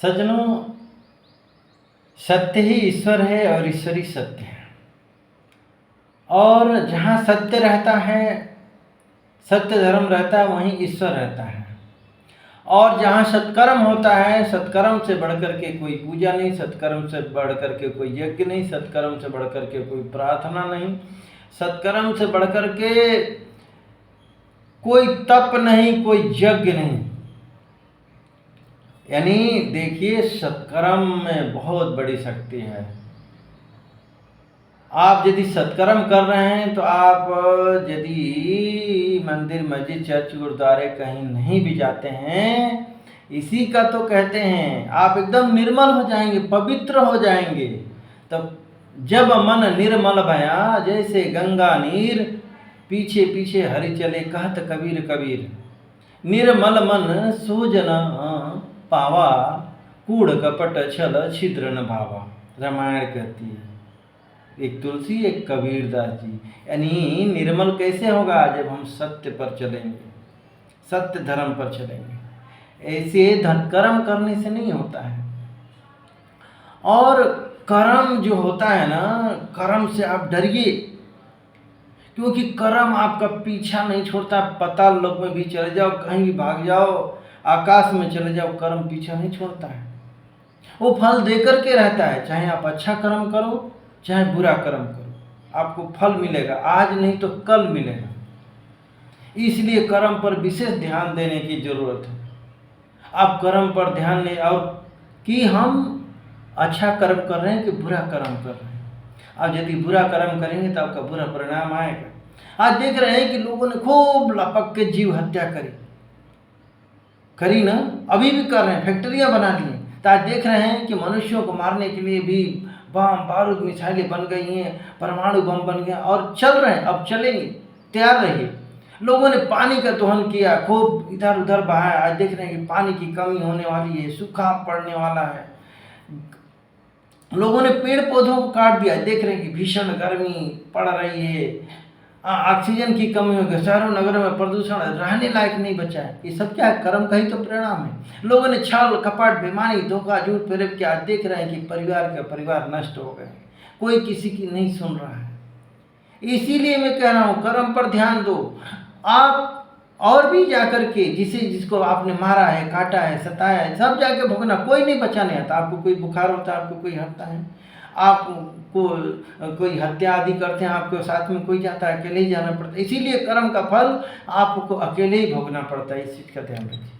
सज्जनों, सत्य ही ईश्वर है और ईश्वर ही सत्य है। और जहाँ सत्य रहता है, सत्य धर्म रहता है, वहीं ईश्वर रहता है। और जहाँ सत्कर्म होता है, सत्कर्म से बढ़कर के कोई पूजा नहीं, सत्कर्म से बढ़कर के कोई यज्ञ नहीं, सत्कर्म से बढ़कर के कोई प्रार्थना नहीं, सत्कर्म से बढ़कर के कोई तप नहीं, कोई यज्ञ नहीं। यानी देखिए, सत्कर्म में बहुत बड़ी शक्ति है। आप यदि सत्कर्म कर रहे हैं तो आप यदि मंदिर, मस्जिद, चर्च, गुरुद्वारे कहीं नहीं भी जाते हैं, इसी का तो कहते हैं आप एकदम निर्मल हो जाएंगे, पवित्र हो जाएंगे। तब जब मन निर्मल भया, जैसे गंगा नीर, पीछे पीछे हरि चले, कहत कबीर कबीर। निर्मल मन सूजन पावा, कूड़ कपट छल छिद्र न भावा। रामायण कहती है, एक तुलसी एक कबीरदास जी। यानी निर्मल कैसे होगा? जब हम सत्य पर चलेंगे, सत्य धर्म पर चलेंगे। ऐसे कर्म करने से नहीं होता है। और कर्म जो होता है ना, कर्म से आप डरिए, क्योंकि कर्म आपका पीछा नहीं छोड़ता। पाताल लोक में भी चले जाओ, कहीं भी भाग जाओ, आकाश में चले जाओ, कर्म पीछा नहीं छोड़ता है। वो फल देकर के रहता है। चाहे आप अच्छा कर्म करो, चाहे बुरा कर्म करो, आपको फल मिलेगा। आज नहीं तो कल मिलेगा। इसलिए कर्म पर विशेष ध्यान देने की जरूरत है। आप कर्म पर ध्यान दें, और कि हम अच्छा कर्म कर रहे हैं कि बुरा कर्म कर रहे हैं। अब यदि बुरा कर्म करेंगे तो आपका बुरा परिणाम आएगा। आज देख रहे हैं कि लोगों ने खूब लपक के जीव हत्या करी ना, अभी भी कर रहे हैं, फैक्ट्रियां बना ली हैं। तो आज देख रहे हैं कि मनुष्यों को मारने के लिए भी बम, बारूद, मिसाइलें बन गई हैं, परमाणु बम बन गया और चल रहे हैं, अब चलेंगे, तैयार रहिए। लोगों ने पानी का दोहन किया, खूब इधर उधर बहाया। आज देख रहे हैं कि पानी की कमी होने वाली है, सूखा पड़ने वाला है। लोगों ने पेड़ पौधों को काट दिया, देख रहे हैं कि भीषण गर्मी पड़ रही है, ऑक्सीजन की कमी हो गई, शहरों नगरों में प्रदूषण, रहने लायक नहीं बचा है। ये सब क्या है? कर्म का ही तो परिणाम है। लोगों ने छल कपट, बेईमानी, धोखा, झूठ, फरेब किया। आज देख रहे हैं कि परिवार नष्ट हो गए, कोई किसी की नहीं सुन रहा है। इसीलिए मैं कह रहा हूँ, कर्म पर ध्यान दो। आप और भी जाकर के जिसको आपने मारा है, काटा है, सताया है, सब जाके भुगतना। कोई नहीं बचाने आता। आपको कोई बुखार होता है, आपको कोई हटता है, आपको कोई हत्या आदि करते हैं, आपको साथ में कोई जाता है, अकेले ही जाना पड़ता है। इसीलिए कर्म का फल आपको अकेले ही भोगना पड़ता है। इस चीज़ का ध्यान रखिए।